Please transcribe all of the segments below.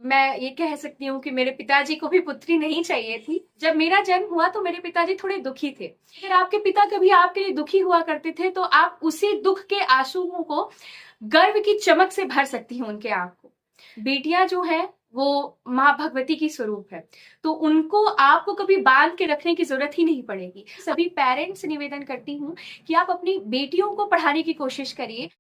मैं ये कह सकती हूँ कि मेरे पिताजी को भी पुत्री नहीं चाहिए थी। जब मेरा जन्म हुआ तो मेरे पिताजी थोड़े दुखी थे। अगर आपके पिता कभी आपके लिए दुखी हुआ करते थे तो आप उसी दुख के आंसुओं को गर्व की चमक से भर सकती हैं उनके आंख को। बेटियां जो है वो माँ भगवती की स्वरूप है, तो उनको आपको कभी बांध के रखने की जरूरत ही नहीं पड़ेगी। सभी पेरेंट्स से निवेदन करती हूँ कि आप अपनी बेटियों को पढ़ाने की कोशिश करिए।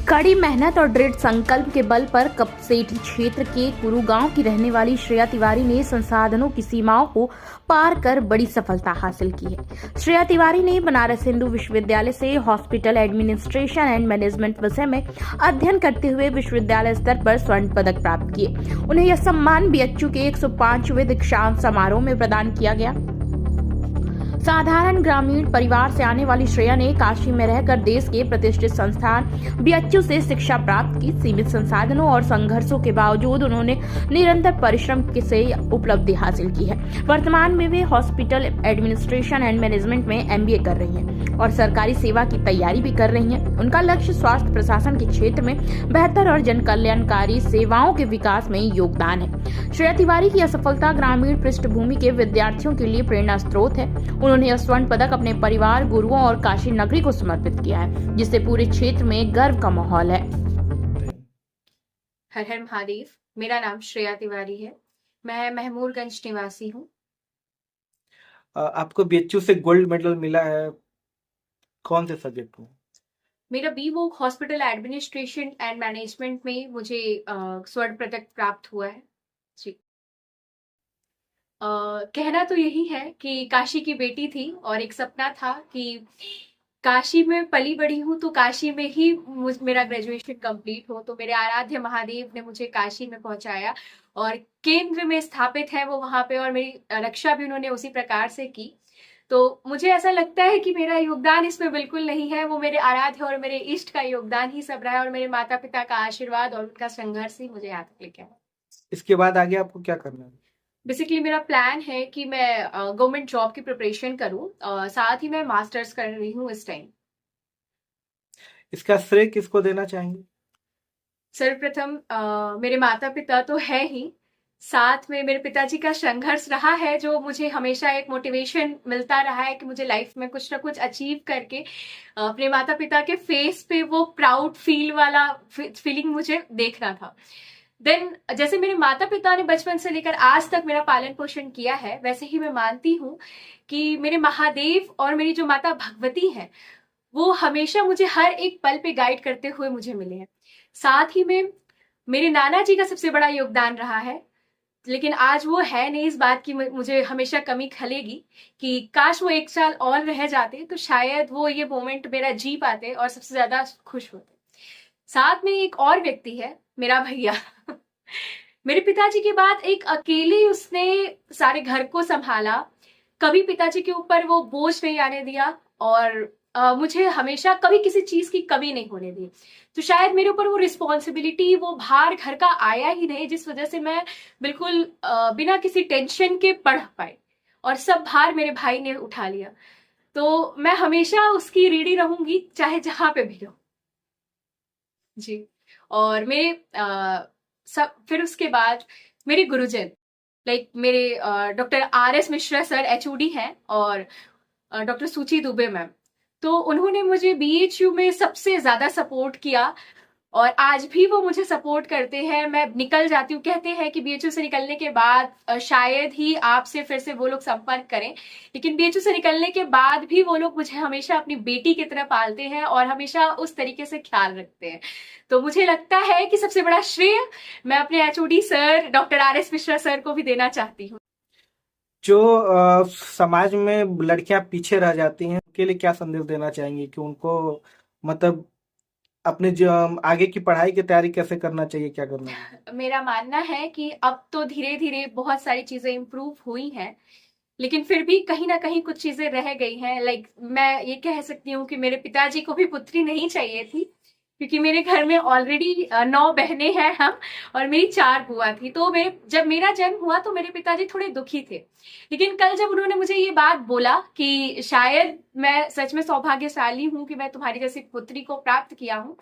कड़ी मेहनत और दृढ़ संकल्प के बल पर कपसेठी क्षेत्र के कुरु गांव की रहने वाली श्रेया तिवारी ने संसाधनों की सीमाओं को पार कर बड़ी सफलता हासिल की है। श्रेया तिवारी ने बनारस हिंदू विश्वविद्यालय से हॉस्पिटल एडमिनिस्ट्रेशन एंड मैनेजमेंट विषय में अध्ययन करते हुए विश्वविद्यालय स्तर पर स्वर्ण पदक प्राप्त किए। उन्हें यह सम्मान बीएचयू के 105वें दीक्षांत समारोह में प्रदान किया गया। साधारण ग्रामीण परिवार से आने वाली श्रेया ने काशी में रहकर देश के प्रतिष्ठित संस्थान बीएचयू से शिक्षा प्राप्त की। सीमित संसाधनों और संघर्षों के बावजूद उन्होंने निरंतर परिश्रम से उपलब्धि हासिल की है। वर्तमान में वे हॉस्पिटल एडमिनिस्ट्रेशन एंड मैनेजमेंट में एमबीए कर रही हैं और सरकारी सेवा की तैयारी भी कर रही हैं। उनका लक्ष्य स्वास्थ्य प्रशासन के क्षेत्र में बेहतर और जन कल्याणकारी सेवाओं के विकास में योगदान है। श्रेया तिवारी की असफलता ग्रामीण पृष्ठभूमि के विद्यार्थियों के लिए प्रेरणा स्रोत है। उन्होंने यह स्वर्ण पदक अपने परिवार, गुरुओं और काशी नगरी को समर्पित किया है, जिससे पूरे क्षेत्र में गर्व का माहौल है। हर हर महादेव। मेरा नाम श्रेया तिवारी है। मैं महमूदगंज निवासी हूँ। आपको बीएचयू से गोल्ड मेडल मिला है, कौन से सब्जेक्ट में? मेरा BVoc hospital administration and management में मुझे स्वर्ण पदक प्राप्त हुआ है जी। कहना तो यही है कि काशी की बेटी थी और एक सपना था कि काशी में पली बड़ी हूँ तो काशी में ही मेरा ग्रेजुएशन कंप्लीट हो। तो मेरे आराध्य महादेव ने मुझे काशी में पहुंचाया और केंद्र में स्थापित है वो वहां पे, और मेरी रक्षा भी उन्होंने उसी प्रकार से की। तो मुझे ऐसा लगता है कि मेरा योगदान इसमें बिल्कुल नहीं है, वो मेरे आराध्य और मेरे इष्ट का योगदान ही सब रहा है, और मेरे माता पिता का आशीर्वाद और उनका संघर्ष ही मुझे यहाँ तक लेके आया। इसके बाद आगे आपको क्या करना है? बेसिकली मेरा प्लान है कि मैं गवर्नमेंट जॉब की प्रिपरेशन करूं, साथ ही मैं मास्टर्स कर रही हूँ इस टाइम। इसका श्रेय किसको देना चाहेंगे? सर्वप्रथम मेरे माता पिता तो है ही, साथ में मेरे पिताजी का संघर्ष रहा है जो मुझे हमेशा एक मोटिवेशन मिलता रहा है कि मुझे लाइफ में कुछ ना कुछ अचीव करके अपने माता पिता के फेस पे वो प्राउड फील वाला फीलिंग मुझे देखना था। देन जैसे मेरे माता पिता ने बचपन से लेकर आज तक मेरा पालन पोषण किया है, वैसे ही मैं मानती हूँ कि मेरे महादेव और मेरी जो माता भगवती है वो हमेशा मुझे हर एक पल पे गाइड करते हुए मुझे मिले हैं। साथ ही में मेरे नाना जी का सबसे बड़ा योगदान रहा है, लेकिन आज वो है नहीं। इस बात की मुझे हमेशा कमी खलेगी कि काश वो एक साल और रह जाते तो शायद वो ये मोमेंट मेरा जी पाते और सबसे ज्यादा खुश होते। साथ में एक और व्यक्ति है, मेरा भैया। मेरे पिताजी के बाद एक अकेले उसने सारे घर को संभाला, कभी पिताजी के ऊपर वो बोझ नहीं आने दिया और मुझे हमेशा कभी किसी चीज की कमी नहीं होने दी। तो शायद मेरे ऊपर वो रिस्पॉन्सिबिलिटी, वो भार घर का आया ही नहीं, जिस वजह से मैं बिल्कुल बिना किसी टेंशन के पढ़ पाई और सब भार मेरे भाई ने उठा लिया। तो मैं हमेशा उसकी रीढ़ी रहूंगी, चाहे जहां पे भी रहूं जी। और मेरे सब फिर उसके बाद मेरे गुरुजन, लाइक मेरे doctor RS Mishra sir HOD हैं और डॉक्टर सुची दुबे मैम, तो उन्होंने मुझे BHU में सबसे ज्यादा सपोर्ट किया और आज भी वो मुझे सपोर्ट करते हैं। मैं निकल जाती हूँ, कहते हैं कि BHU से निकलने के बाद शायद ही आपसे फिर से वो लोग संपर्क करें, लेकिन BHU से निकलने के बाद भी वो लोग मुझे हमेशा अपनी बेटी की तरह पालते हैं और हमेशा उस तरीके से ख्याल रखते हैं। तो मुझे लगता है कि सबसे बड़ा श्रेय मैं अपने HOD sir doctor RS Mishra sir को भी देना चाहती हूँ। जो समाज में लड़कियां पीछे रह जाती हैं उनके लिए क्या संदेश देना चाहेंगे कि उनको मतलब अपने जो आगे की पढ़ाई की तैयारी कैसे करना चाहिए, क्या करना चाहिए? मेरा मानना है कि अब तो धीरे धीरे बहुत सारी चीजें इम्प्रूव हुई हैं, लेकिन फिर भी कहीं ना कहीं कुछ चीजें रह गई हैं। लाइक मैं ये कह सकती हूँ कि मेरे पिताजी को भी पुत्री नहीं चाहिए थी, क्योंकि मेरे घर में ऑलरेडी 9 बहनें हैं हम, और मेरी 4 बुआ थी। तो जब मेरा जन्म हुआ तो मेरे पिताजी थोड़े दुखी थे। लेकिन कल जब उन्होंने मुझे ये बात बोला कि शायद मैं सच में सौभाग्यशाली हूँ कि मैं तुम्हारी जैसी पुत्री को प्राप्त किया हूँ,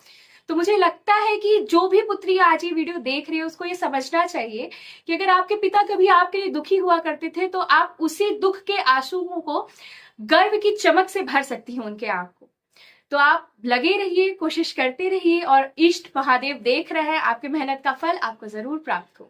तो मुझे लगता है कि जो भी पुत्री आज ये वीडियो देख रही है उसको ये समझना चाहिए कि अगर आपके पिता कभी आपके लिए दुखी हुआ करते थे तो आप उसी दुख के आंसुओं को गर्व की चमक से भर सकती हैं उनके आंख को। तो आप लगे रहिए, कोशिश करते रहिए, और इष्ट महादेव देख रहे हैं, आपकी मेहनत का फल आपको जरूर प्राप्त हो।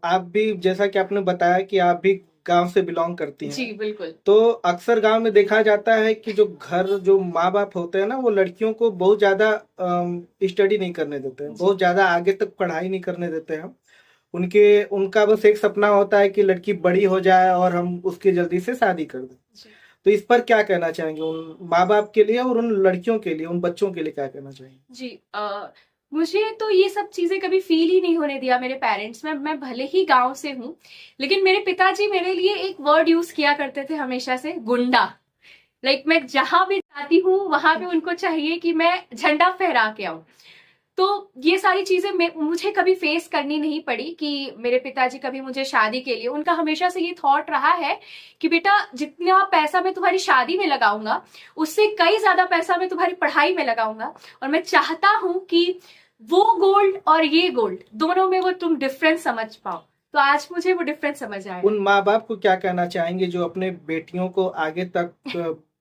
आप भी, जैसा कि आपने बताया कि आप भी गांव से बिलोंग करती हैं, जी बिल्कुल। तो अक्सर गांव में देखा जाता है कि जो माँ बाप होते हैं ना, वो लड़कियों को बहुत ज्यादा स्टडी नहीं करने देते हैं, बहुत ज्यादा आगे तक पढ़ाई नहीं करने देते हैं। उनका बस एक सपना होता है कि लड़की बड़ी हो जाए और हम उसकी जल्दी से शादी कर दें। तो इस पर क्या कहना चाहेंगे, उन माँ बाप के लिए और उन लड़कियों के लिए, उन बच्चों के लिए क्या कहना चाहेंगे? जी मुझे तो ये सब चीजें कभी फील ही नहीं होने दिया मेरे पेरेंट्स में। मैं भले ही गांव से हूँ, लेकिन मेरे पिताजी मेरे लिए एक वर्ड यूज किया करते थे हमेशा से, गुंडा। मैं जहां भी जाती हूँ वहां पे उनको चाहिए कि मैं झंडा फहरा के आऊं। तो ये सारी चीजें मुझे कभी फेस करनी नहीं पड़ी कि मेरे पिताजी कभी मुझे शादी के लिए, उनका हमेशा से ये थॉट रहा है कि बेटा जितना पैसा मैं तुम्हारी शादी में लगाऊंगा उससे कई ज्यादा पैसा मैं तुम्हारी पढ़ाई में लगाऊंगा, और मैं चाहता हूं कि वो गोल्ड और ये गोल्ड दोनों में वो तुम डिफरेंस समझ पाओ। तो आज मुझे वो डिफरेंस समझ आया। उन माँ बाप को क्या कहना चाहेंगे जो अपने बेटियों को आगे तक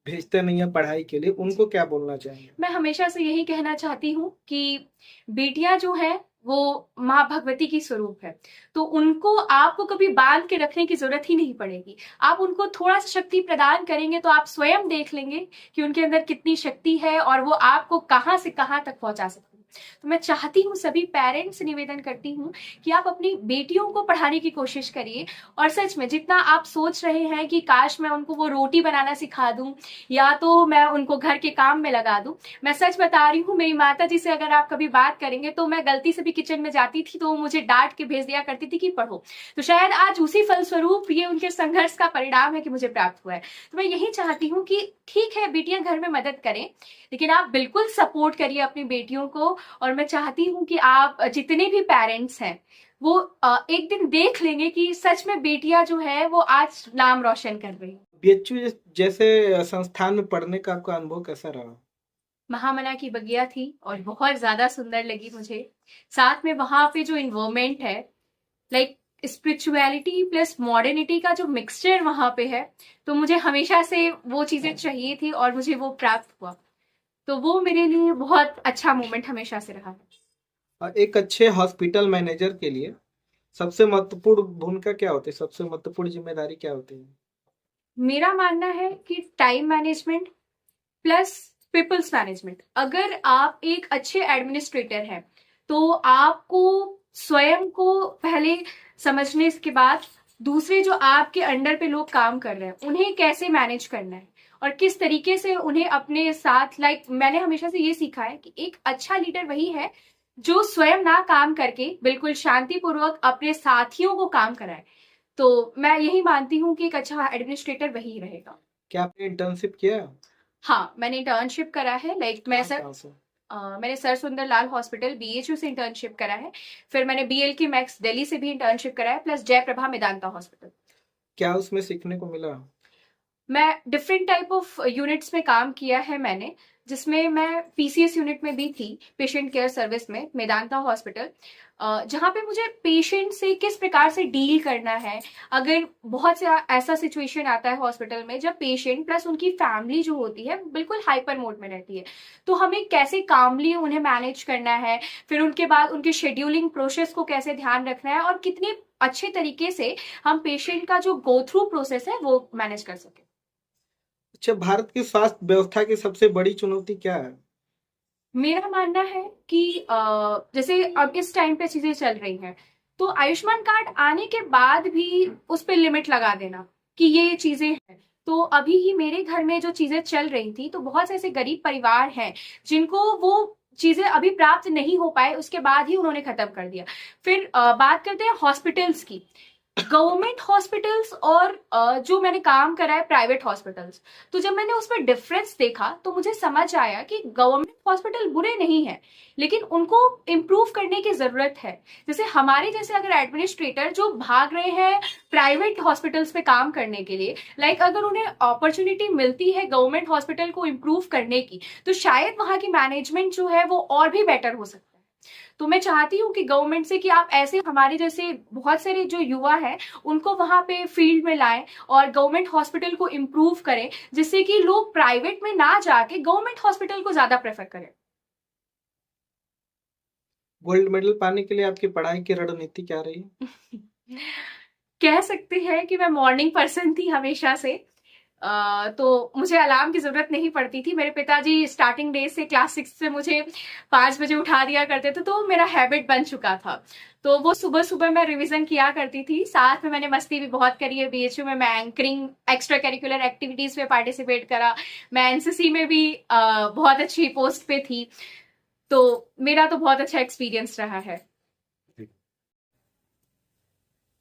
भेजते नहीं है पढ़ाई के लिए, उनको क्या बोलना चाहेंगे? मैं हमेशा से यही कहना चाहती हूँ कि बेटियां जो है वो माँ भगवती की स्वरूप है, तो उनको आपको कभी बांध के रखने की जरूरत ही नहीं पड़ेगी। आप उनको थोड़ा सा शक्ति प्रदान करेंगे तो आप स्वयं देख लेंगे कि उनके अंदर कितनी शक्ति है और वो आपको कहाँ से कहाँ तक पहुंचा सकती है। तो मैं चाहती हूँ, सभी पेरेंट्स से निवेदन करती हूँ कि आप अपनी बेटियों को पढ़ाने की कोशिश करिए। और सच में जितना आप सोच रहे हैं कि काश मैं उनको वो रोटी बनाना सिखा दूं या तो मैं उनको घर के काम में लगा दूं, मैं सच बता रही हूँ, मेरी माता जी से अगर आप कभी बात करेंगे तो मैं गलती से भी किचन में जाती थी तो वो मुझे डांट के भेज दिया करती थी कि पढ़ो। तो शायद आज उसी फलस्वरूप ये उनके संघर्ष का परिणाम है कि मुझे प्राप्त हुआ है। तो मैं यही चाहती हूँ कि ठीक है बेटियां घर में मदद करें, लेकिन आप बिल्कुल सपोर्ट करिए अपनी बेटियों को। और मैं चाहती हूँ कि आप जितने भी पेरेंट्स हैं वो एक दिन देख लेंगे कि सच में बेटियां जो है वो आज नाम रोशन कर रही है। बीएचयू जैसे संस्थान में पढ़ने का आपका अनुभव कैसा रहा? महामना की बगिया थी और बहुत ज्यादा सुंदर लगी मुझे। साथ में वहां पे जो इन्वायरमेंट है, स्पिरिचुअलिटी प्लस मॉडर्निटी का जो मिक्सचर वहां पे है, तो मुझे हमेशा से वो चीजें चाहिए थी और मुझे वो प्राप्त हुआ। तो वो मेरे लिए बहुत अच्छा मोमेंट हमेशा से रहा। एक अच्छे हॉस्पिटल मैनेजर के लिए सबसे महत्वपूर्ण भूमिका क्या होती है, सबसे महत्वपूर्ण जिम्मेदारी क्या होती है? मेरा मानना है कि time management plus peoples management. अगर आप एक अच्छे एडमिनिस्ट्रेटर हैं तो आपको स्वयं को पहले समझने के बाद दूसरे जो आपके अंडर पे लोग काम कर रहे हैं उन्हें कैसे मैनेज करना है और किस तरीके से उन्हें अपने साथ, मैंने हमेशा से ये सीखा है कि एक अच्छा लीडर वही है जो स्वयं ना काम करके बिल्कुल शांतिपूर्वक अपने साथियों को काम कराए। तो मैं यही मानती हूँ कि एक अच्छा एडमिनिस्ट्रेटर वही रहेगा। क्या आपने इंटर्नशिप किया? हाँ, मैंने इंटर्नशिप करा है। मैंने सर सुंदरलाल हॉस्पिटल बीएचयू से इंटर्नशिप करा है। फिर मैंने बीएलके मैक्स दिल्ली से भी इंटर्नशिप करा है, प्लस जयप्रभा मेदांता हॉस्पिटल। क्या उसमें सीखने को मिला? मैं डिफरेंट टाइप ऑफ यूनिट्स में काम किया है मैंने, जिसमें मैं पीसीएस यूनिट में भी थी, पेशेंट केयर सर्विस में मेदांता हॉस्पिटल, जहाँ पे मुझे पेशेंट से किस प्रकार से डील करना है। अगर बहुत सा ऐसा सिचुएशन आता है हॉस्पिटल में जब पेशेंट प्लस उनकी फैमिली जो होती है बिल्कुल हाइपर मोड में रहती है, तो हमें कैसे कामली उन्हें मैनेज करना है, फिर उनके बाद उनके शेड्यूलिंग प्रोसेस को कैसे ध्यान रखना है और कितने अच्छे तरीके से हम पेशेंट का जो गो थ्रू प्रोसेस है वो मैनेज कर सके। अच्छा, भारत की स्वास्थ्य व्यवस्था की सबसे बड़ी चुनौती क्या है? मेरा मानना है कि जैसे अब इस टाइम पे चीजें चल रही हैं तो आयुष्मान कार्ड आने के बाद भी उस पर लिमिट लगा देना कि ये चीजें हैं। तो अभी ही मेरे घर में जो चीजें चल रही थी तो बहुत से ऐसे गरीब परिवार हैं जिनको वो चीजें अभी प्राप्त नहीं हो पाए, उसके बाद ही उन्होंने खत्म कर दिया। फिर बात करते हैं हॉस्पिटल्स की। गवर्नमेंट हॉस्पिटल्स और जो मैंने काम करा है प्राइवेट हॉस्पिटल्स, तो जब मैंने उसमें डिफरेंस देखा तो मुझे समझ आया कि गवर्नमेंट हॉस्पिटल बुरे नहीं है, लेकिन उनको इम्प्रूव करने की जरूरत है। जैसे हमारे जैसे अगर एडमिनिस्ट्रेटर जो भाग रहे हैं प्राइवेट हॉस्पिटल्स पे काम करने के लिए, लाइक अगर उन्हें अपॉर्चुनिटी मिलती है गवर्नमेंट हॉस्पिटल को इम्प्रूव करने की, तो शायद वहां की मैनेजमेंट जो है वो और भी बेटर हो सकता है। तो मैं चाहती हूँ कि गवर्नमेंट से कि आप ऐसे हमारे जैसे बहुत सारे जो युवा हैं उनको वहां पे फील्ड में लाएं और गवर्नमेंट हॉस्पिटल को इम्प्रूव करें, जिससे कि लोग प्राइवेट में ना जाके गवर्नमेंट हॉस्पिटल को ज्यादा प्रेफर करें। गोल्ड मेडल पाने के लिए आपकी पढ़ाई की रणनीति क्या रही? कह सकते हैं कि मैं मॉर्निंग पर्सन थी हमेशा से। तो मुझे अलार्म की जरूरत नहीं पड़ती थी। मेरे पिताजी स्टार्टिंग डे से क्लास 6 से मुझे 5 बजे उठा दिया करते थे, तो मेरा हैबिट बन चुका था। तो वो सुबह सुबह मैं रिवीजन किया करती थी। साथ में मैंने मस्ती भी बहुत करी है। बीएचयू में मैं एंकरिंग एक्स्ट्रा करिकुलर एक्टिविटीज में पार्टिसिपेट करा। मैं एनसीसी में भी बहुत अच्छी पोस्ट पे थी। तो मेरा तो बहुत अच्छा एक्सपीरियंस रहा है।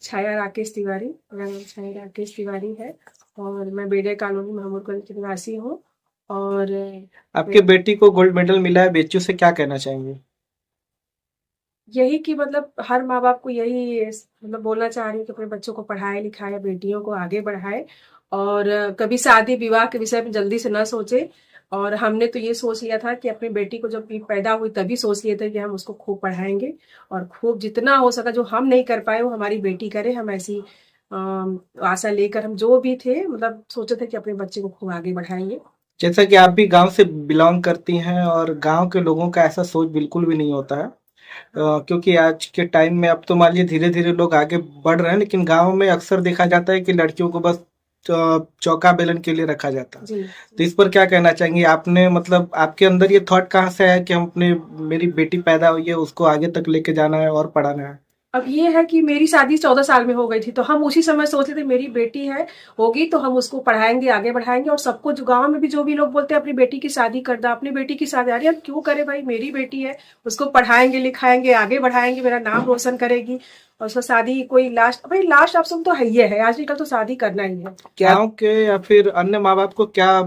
छाया राकेश तिवारी, मेरा नाम छाया राकेश तिवारी है और मैं बेड़े कॉलोनी महमूदगंज की निवासी हूँ। और आपके बेटी को गोल्ड मेडल मिला है, बेचू से क्या कहना चाहेंगे? यही कि मतलब हर माँ बाप को यही मतलब बोलना चाह रही हूँ कि अपने बच्चों को पढ़ाए लिखाए, बेटियों को आगे बढ़ाए और कभी शादी विवाह के विषय में जल्दी से न सोचे। और हमने तो ये सोच लिया था कि अपनी बेटी को जब पैदा हुई तभी सोच लिए थे कि हम उसको खूब पढ़ाएंगे और खूब जितना हो सका जो हम नहीं कर पाए वो हमारी बेटी करे। हम ऐसी आशा लेकर हम जो भी थे मतलब सोचे थे कि अपने बच्चे को खूब आगे बढ़ाएंगे। जैसा कि आप भी गांव से बिलोंग करती हैं और गांव के लोगों का ऐसा सोच बिल्कुल भी नहीं होता है। क्योंकि आज के टाइम में अब तो मान लीजिए धीरे धीरे लोग आगे बढ़ रहे हैं, लेकिन गांव में अक्सर देखा जाता है कि लड़कियों को बस चौका बेलन के लिए रखा जाता है। जी तो इस पर क्या कहना चाहेंगे? आपने मतलब आपके अंदर ये थॉट कहाँ से आया कि हम अपने मेरी बेटी पैदा हुई है उसको आगे तक लेके जाना है और पढ़ाना है? अब ये है कि मेरी शादी 14 साल में हो गई थी, तो हम उसी समय सोचे थे मेरी बेटी है होगी तो हम उसको पढ़ाएंगे, आगे बढ़ाएंगे। और सबको जो गांव में भी जो भी लोग बोलते हैं अपनी बेटी की शादी कर दो, अपनी बेटी की शादी। अरे यार क्यों करे भाई, मेरी बेटी है, उसको पढ़ाएंगे लिखाएंगे आगे बढ़ाएंगे, मेरा नाम रोशन करेगी। और उसका शादी कोई लास्ट, भाई लास्ट ऑप्शन तो है ही है, आजकल तो शादी करना ही है। गाँव के या फिर अन्य माँ बाप को क्या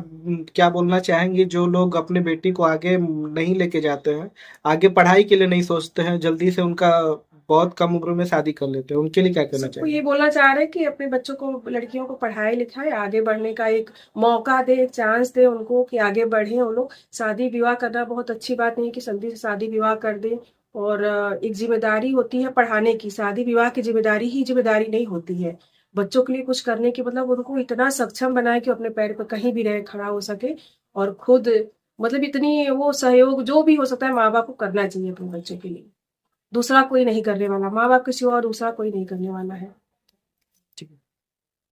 क्या बोलना चाहेंगे जो लोग अपने बेटी को आगे नहीं लेके जाते हैं, आगे पढ़ाई के लिए नहीं सोचते हैं, जल्दी से उनका बहुत कम उम्र में शादी कर लेते हैं, उनके लिए क्या कहना सबको चाहिए? ये बोलना चाह रहे हैं कि अपने बच्चों को, लड़कियों को पढ़ाए लिखाए, आगे बढ़ने का एक मौका दे, एक चांस दे उनको कि आगे बढ़े वो लोग। शादी विवाह करना बहुत अच्छी बात नहीं है कि जल्दी से शादी विवाह कर दे। और एक जिम्मेदारी होती है पढ़ाने की, शादी विवाह की जिम्मेदारी ही जिम्मेदारी नहीं होती है। बच्चों के लिए कुछ करने की मतलब उनको इतना सक्षम बनाए कि अपने पैर पर कहीं भी रहे, खड़ा हो सके और खुद मतलब इतनी वो सहयोग जो भी हो सकता है माँ बाप को करना चाहिए अपने बच्चों के लिए। दूसरा कोई नहीं करने वाला, माँ बाप के सिवा और दूसरा कोई नहीं करने वाला है।